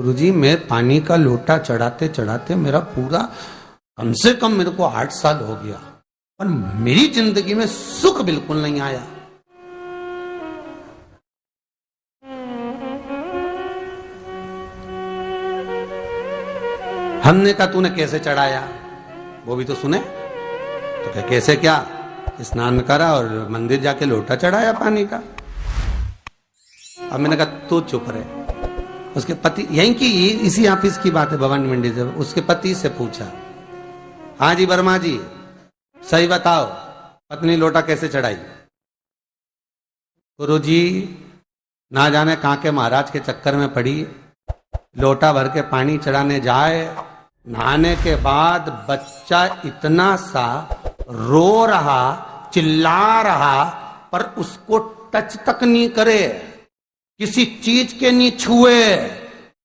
गुरुजी, मैं पानी का लोटा चढ़ाते चढ़ाते मेरा पूरा कम से कम मेरे को 8 साल हो गया और मेरी जिंदगी में सुख बिल्कुल नहीं आया। हमने कहा तूने कैसे चढ़ाया, वो भी तो सुने। तो क्या कैसे, क्या स्नान करा और मंदिर जाके लोटा चढ़ाया पानी का। अब मैंने कहा तू चुप रहे। उसके पति, यहीं की इसी ऑफिस की बात है, भवानी मंडी से, उसके पति से पूछा, हाँ जी वर्मा जी सही बताओ, पत्नी लोटा कैसे चढ़ाई। गुरुजी, ना जाने कहां के महाराज के चक्कर में पड़ी, लोटा भर के पानी चढ़ाने जाए, नहाने के बाद बच्चा इतना सा रो रहा, चिल्ला रहा, पर उसको टच तक नहीं करे, किसी चीज के नहीं छुए,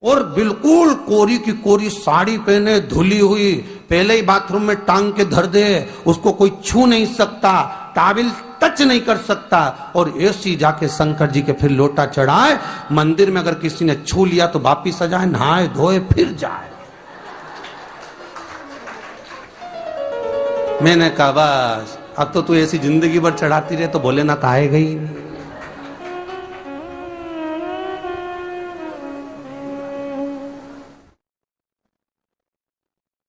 और बिल्कुल कोरी की कोरी साड़ी पहने, धुली हुई, पहले ही बाथरूम में टांग के धर दे, उसको कोई छू नहीं सकता, टाविल टच नहीं कर सकता, और ऐसी जाके शंकर जी के फिर लोटा चढ़ाए। मंदिर में अगर किसी ने छू लिया तो वापिस आ जाए, नहाए धोए फिर जाए। मैंने कहा बस अब तो तू ऐसी जिंदगी भर चढ़ाती रहे तो भोलेनाथ आएगा ही नहीं।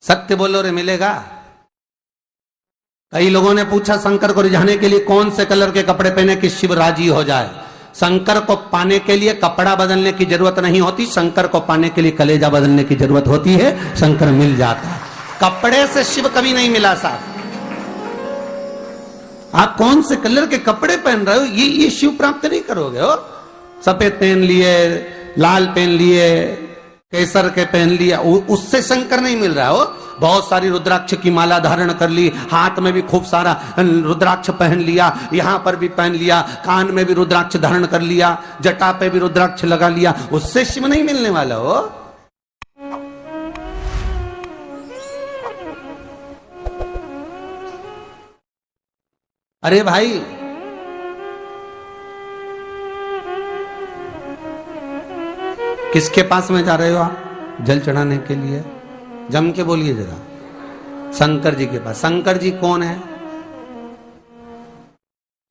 सत्य बोलो रे मिलेगा। कई लोगों ने पूछा शंकर को रिझाने के लिए कौन से कलर के कपड़े पहने कि शिव राजी हो जाए। शंकर को पाने के लिए कपड़ा बदलने की जरूरत नहीं होती, शंकर को पाने के लिए कलेजा बदलने की जरूरत होती है, शंकर मिल जाता है। कपड़े से शिव कभी नहीं मिला साहब। आप कौन से कलर के कपड़े पहन रहे हो, ये शिव प्राप्त नहीं करोगे हो। सफेद पहन लिए, लाल पहन लिए, केसर के पहन लिया, उससे शंकर नहीं मिल रहा हो। बहुत सारी रुद्राक्ष की माला धारण कर ली, हाथ में भी खूब सारा रुद्राक्ष पहन लिया, यहां पर भी पहन लिया, कान में भी रुद्राक्ष धारण कर लिया, जटा पे भी रुद्राक्ष लगा लिया, उससे शिव नहीं मिलने वाला हो। अरे भाई, किसके पास में जा रहे हो आप जल चढ़ाने के लिए? जम के बोलिए जरा। शंकर जी के पास। शंकर जी कौन है?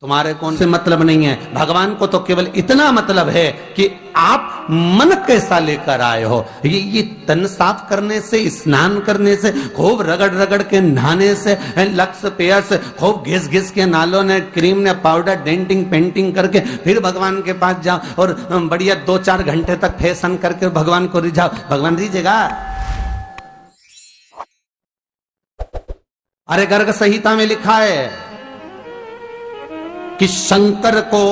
तुम्हारे कौन से मतलब नहीं है। भगवान को तो केवल इतना मतलब है कि आप मन कैसा लेकर आए हो। ये तन साफ करने से, स्नान करने से, खूब रगड़ रगड़ के नहाने से, लक्स पेयर से, खूब घिस घिस के नालों ने, क्रीम ने, पाउडर, डेंटिंग पेंटिंग करके फिर भगवान के पास जाओ और बढ़िया 2-4 घंटे तक फैशन करके भगवान को रिझाओ, भगवान रिझेगा? अरे गर्ग संहिता में लिखा है कि शंकर को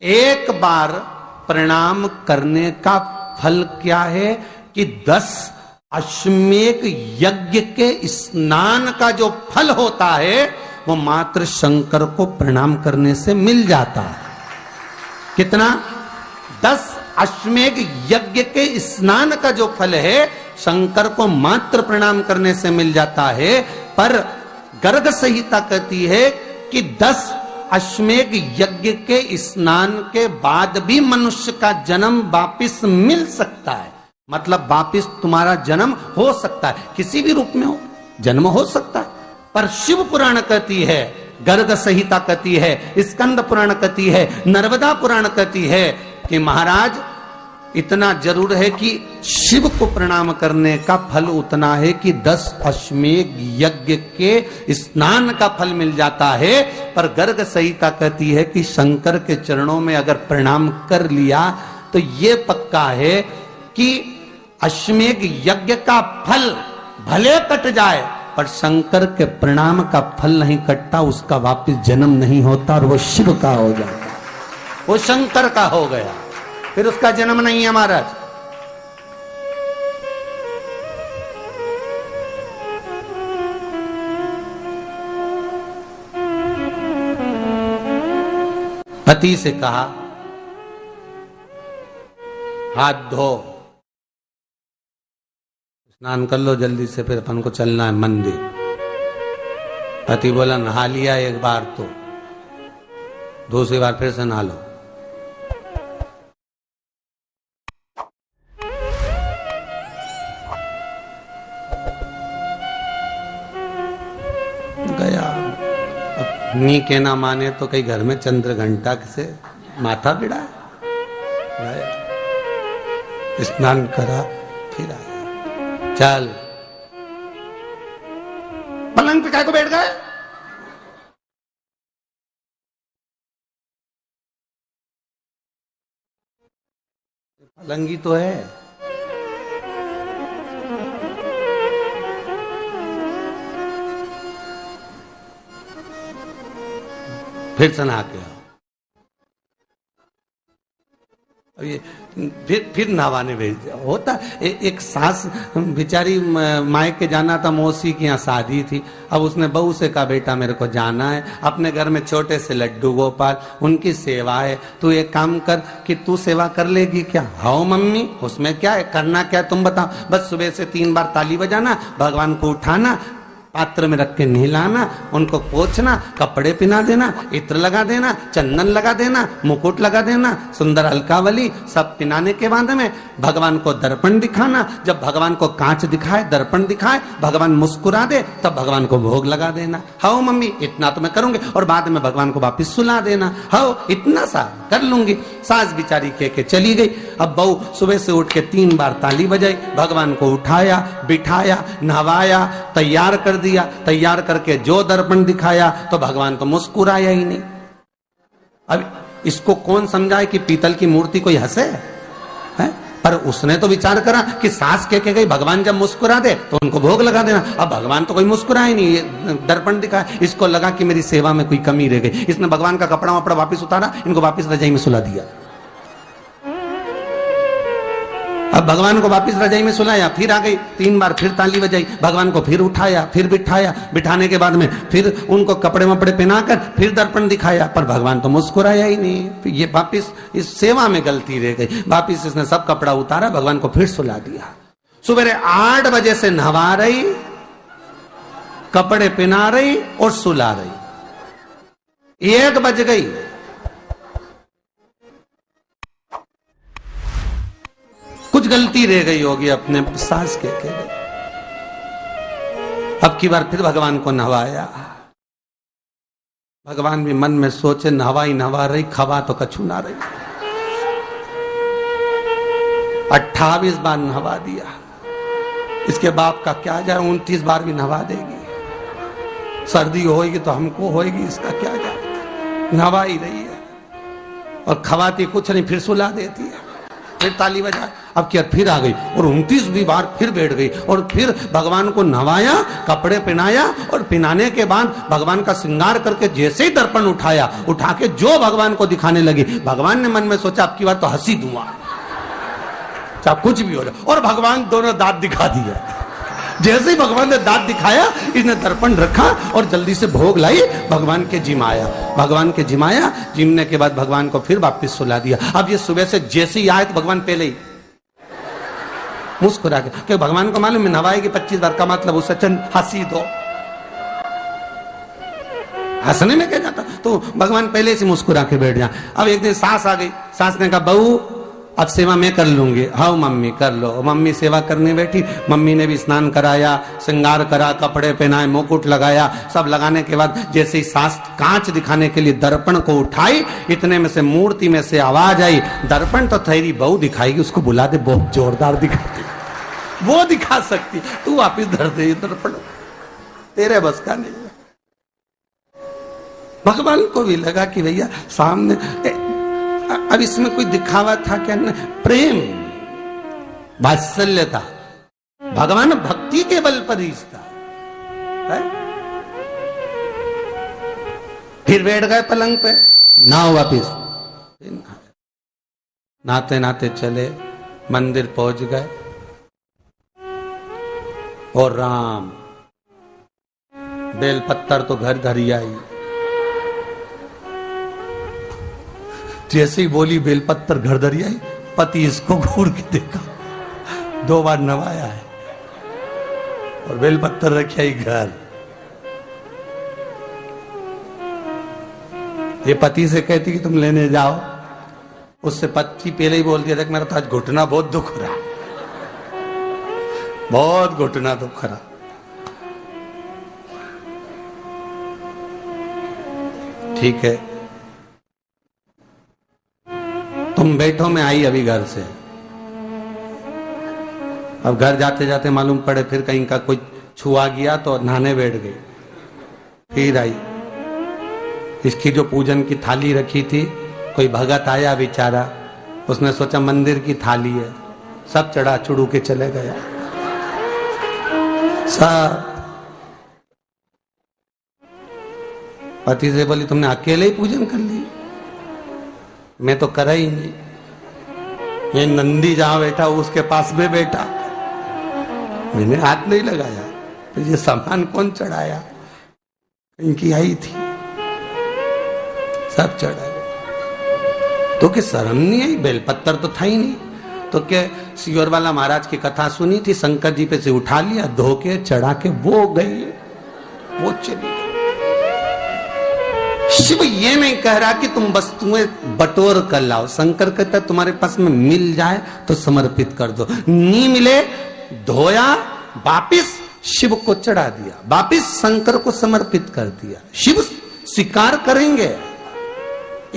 एक बार प्रणाम करने का फल क्या है कि 10 अश्वमेध यज्ञ के स्नान का जो फल होता है वो मात्र शंकर को प्रणाम करने से मिल जाता है। कितना? 10 अश्वमेध यज्ञ के स्नान का जो फल है शंकर को मात्र प्रणाम करने से मिल जाता है। पर गर्ग संहिता कहती है कि 10 अश्वमेध यज्ञ के स्नान के बाद भी मनुष्य का जन्म वापिस मिल सकता है। मतलब वापिस तुम्हारा जन्म हो सकता है, किसी भी रूप में हो, जन्म हो सकता है। पर शिव पुराण कहती है, गर्ग संहिता कहती है, स्कंद पुराण कहती है, नर्मदा पुराण कहती है कि महाराज इतना जरूर है कि शिव को प्रणाम करने का फल उतना है कि 10 अश्वमेध यज्ञ के स्नान का फल मिल जाता है। पर गर्ग संहिता कहती है कि शंकर के चरणों में अगर प्रणाम कर लिया तो ये पक्का है कि अश्वमेध यज्ञ का फल भले कट जाए पर शंकर के प्रणाम का फल नहीं कटता, उसका वापिस जन्म नहीं होता और वो शिव का हो जाता, वो शंकर का हो गया, फिर उसका जन्म नहीं है महाराज। पति से कहा हाथ धो, स्नान कर लो जल्दी से, फिर अपन को चलना है मंदिर। पति बोला नहा लिया एक बार तो दूसरी बार फिर से नहा लो। नी के ना माने तो कई घर में चंद्र घंटा से माथा बिड़ा, स्नान करा फिर आया। चल पलंग पे काय को बैठ गए? पलंगी तो है। फिर से नहा के आओ। ये फिर नहावाने भेज दिया। होता एक सास बेचारी मायके जाना था, मौसी की यहाँ शादी थी। अब उसने बहू से कहा बेटा मेरे को जाना है, अपने घर में छोटे से लड्डू गोपाल, उनकी सेवा है, तू एक काम कर कि तू सेवा कर लेगी क्या? हाँ मम्मी, उसमें क्या है, करना क्या है तुम बताओ। बस सुबह से 3 बार ताली बजाना, भगवान को उठाना, पात्र में रख के नहलाना, उनको पोंछना, कपड़े पहना देना, इत्र लगा देना, चंदन लगा देना, मुकुट लगा देना, सुंदर अलकावली सब पहनाने के बाद में भगवान को दर्पण दिखाना। जब भगवान को कांच दिखाए, दर्पण दिखाए, भगवान मुस्कुरा दे, तब भगवान को भोग लगा देना। हाँ मम्मी इतना तो मैं करूंगी, और बाद में भगवान को वापिस सुला देना। हाँ इतना सा कर लूंगी। सास बिचारी कह के चली गई। अब बहू सुबह से उठ के 3 बार ताली बजाई, भगवान को उठाया, बिठाया, नहवाया, तैयार कर दिया। तैयार करके जो दर्पण दिखाया तो भगवान तो मुस्कुराया ही नहीं। अब इसको कौन समझाए कि पीतल की मूर्ति कोई हंसे है? पर उसने तो विचार करा कि सास कह के गई भगवान जब मुस्कुरा दे तो उनको भोग लगा देना। अब भगवान तो कोई मुस्कुराए नहीं, ये दर्पण दिखाया। इसको लगा कि मेरी सेवा में कोई कमी रह गई। इसने भगवान का कपड़ा वपड़ा वापिस उतारा, इनको वापिस रजाई में सुला दिया। अब भगवान को वापिस रजाई में सुलाया, फिर आ गई, 3 बार फिर ताली बजाई, भगवान को फिर उठाया, फिर बिठाया, बिठाने के बाद में फिर उनको कपड़े वपड़े पहनाकर फिर दर्पण दिखाया, पर भगवान तो मुस्कुराया ही नहीं। ये वापिस इस सेवा में गलती रह गई। वापिस इसने सब कपड़ा उतारा, भगवान को फिर सुला दिया। सुबह 8 बजे से नहवा रही, कपड़े पहना रही और सुला रही। 1 बज गई। कुछ गलती रह गई होगी अपने सास के गई। अब की बार फिर भगवान को नहवाया। भगवान भी मन में सोचे नहवाई नहवा रही, खवा तो कछु ना रही। 28 बार नहवा दिया। इसके बाप का क्या जाए, 29 बार भी नहवा देगी। सर्दी होगी तो हमको होगी, इसका क्या जाए। नहवा ही रही है और खवाती कुछ नहीं, फिर सुला देती है, फिर ताली बजा। अब क्या फिर आ गई और 29वीं बार फिर बैठ गई और फिर भगवान को नहवाया, कपड़े पहनाया और पहनाने के बाद भगवान का श्रृंगार करके जैसे ही दर्पण उठाया, उठा के जो भगवान को दिखाने लगी, भगवान ने मन में सोचा अब की बार तो हंसी दूंगा, चाहे कुछ भी हो जाए। और भगवान दोनों दांत दिखा दिया। जैसे ही भगवान ने दांत दिखाया, इसने दर्पण रखा और जल्दी से भोग लाई, भगवान के जिमाया। भगवान के जिमाया, जिमने के बाद भगवान को फिर वापस सुला दिया। अब ये सुबह से जैसे ही आए तो भगवान पहले ही मुस्कुरा के, क्योंकि भगवान को मालूम है नहवाएगी 25 बार का मतलब उससे चंद हंसी दो, हंसने में क्या जाता। तो भगवान पहले से मुस्कुरा के बैठ जा। अब एक दिन सास आ गई। सास ने कहा बहू अब सेवा मैं कर लूंगी। हाँ मम्मी कर लो। मम्मी सेवा करने बैठी। मम्मी ने भी स्नान कराया, श्रृंगार करा, कपड़े पहनाए, मुकुट लगाया। सब लगाने के बाद जैसे ही सास कांच दिखाने के लिए दर्पण को उठाई, इतने में से मूर्ति में से आवाज आई, दर्पण तो तेरी बहू दिखाएगी, उसको बुला दे, बहुत जोरदार दिखाती, वो दिखा सकती, तू वापिस धर दे दर्पण, तेरे बस का नहीं। भगवान को भी लगा कि भैया सामने, अब इसमें कोई दिखावा था क्या? नहीं, प्रेम वात्सल्य था। भगवान भक्ति के बल पर ही था। फिर बैठ गए पलंग पे, नाव वापिस। नाते नाते चले, मंदिर पहुंच गए और राम बेलपत्तर तो घर घर ही आई। जैसे ही बोली बेलपत्तर घर धरी आई, पति इसको घूर के देखा, 2 बार नवाया है और बेलपत्तर रखी आई घर। ये पति से कहती कि तुम लेने जाओ, उससे पति पहले ही बोल दिया था कि मेरा तो आज घुटना बहुत दुख रहा, बहुत घुटना दुख रहा। ठीक है, तुम बैठो, मैं आई अभी घर से। अब घर जाते जाते मालूम पड़े फिर कहीं का कोई छुआ गया तो नहाने बैठ गई। फिर आई, इसकी जो पूजन की थाली रखी थी, कोई भगत आया बेचारा, उसने सोचा मंदिर की थाली है, सब चढ़ा चुड़ू के चले गया सब। पति से बोली तुमने अकेले ही पूजन कर ली, मैं तो करा ही नहीं। ये नंदी जहां बैठा उसके पास में बैठा, मैंने हाथ नहीं लगाया। तो ये सामान कौन चढ़ाया? इनकी आई थी, सब चढ़ाया। तो क्या शर्म नहीं आई? बेलपत्तर तो था ही नहीं। तो क्या सियोर वाला महाराज की कथा सुनी थी, शंकर जी पे से उठा लिया, धो के चढ़ा के वो गई, वो चली। शिव ये नहीं कह रहा कि तुम वस्तुएं बटोर कर लाओ। शंकर कहता तुम्हारे पास में मिल जाए तो समर्पित कर दो, नहीं मिले धोया, वापिस शिव को चढ़ा दिया, वापिस शंकर को समर्पित कर दिया। शिव स्वीकार करेंगे।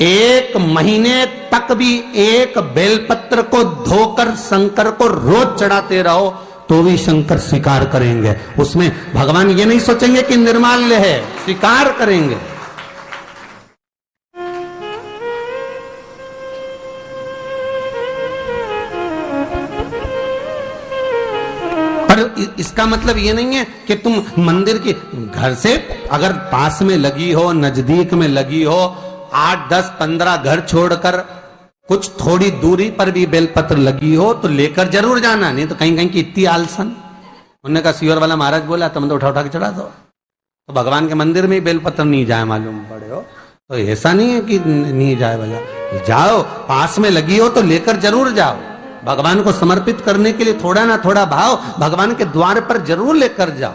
एक महीने तक भी एक बेलपत्र को धोकर शंकर को रोज चढ़ाते रहो तो भी शंकर स्वीकार करेंगे। उसमें भगवान ये नहीं सोचेंगे कि निर्माल्य है, स्वीकार करेंगे। इसका मतलब ये नहीं है कि तुम मंदिर की घर से अगर पास में लगी हो, नजदीक में लगी हो, 8, 10, 15 घर छोड़कर कुछ थोड़ी दूरी पर भी बेलपत्र लगी हो तो लेकर जरूर जाना। नहीं तो कहीं कहीं की इतनी आलसन। उन्होंने कहा सियोर वाला महाराज बोला तुम तो उठा उठा के चढ़ा दो। तो भगवान के मंदिर में ही बेलपत्र नहीं जाए मालूम पड़े हो, तो ऐसा नहीं है कि नहीं जाए वाला, जाओ, पास में लगी हो तो लेकर जरूर जाओ। भगवान को समर्पित करने के लिए थोड़ा ना थोड़ा भाव भगवान के द्वार पर जरूर लेकर जाओ।